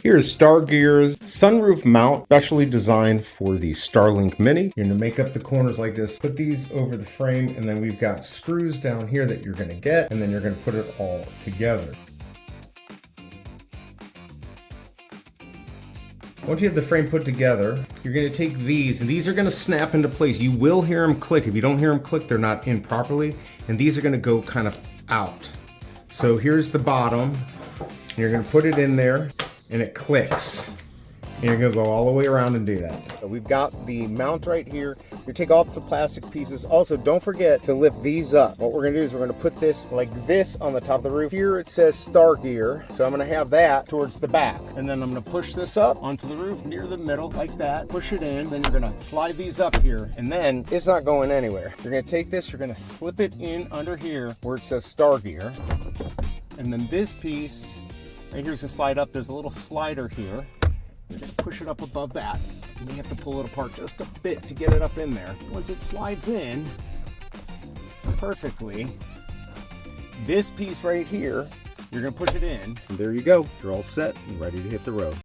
Here's STARGEAR's sunroof mount, specially designed for the Starlink Mini. You're gonna make up the corners like this, put these over the frame, and then we've got screws down here that you're gonna get, and then you're gonna put it all together. Once you have the frame put together, you're gonna take these, and these are gonna snap into place. You will hear them click. If you don't hear them click, they're not in properly, and these are gonna go kind of out. So here's the bottom. You're gonna put it in there, and it clicks. And you're gonna go all the way around and do that. So we've got the mount right here. You take off the plastic pieces. Also, don't forget to lift these up. What we're gonna do is we're gonna put this like this on the top of the roof. Here it says STARGEAR, so I'm gonna have that towards the back. And then I'm gonna push this up onto the roof near the middle like that. Push it in, then you're gonna slide these up here, and then it's not going anywhere. You're gonna take this, you're gonna slip it in under here where it says STARGEAR. And then this piece, right here's a slide up, there's a little slider here. You're gonna push it up above that. You may have to pull it apart just a bit to get it up in there. Once it slides in perfectly, this piece right here, you're gonna push it in. And there you go, you're all set and ready to hit the road.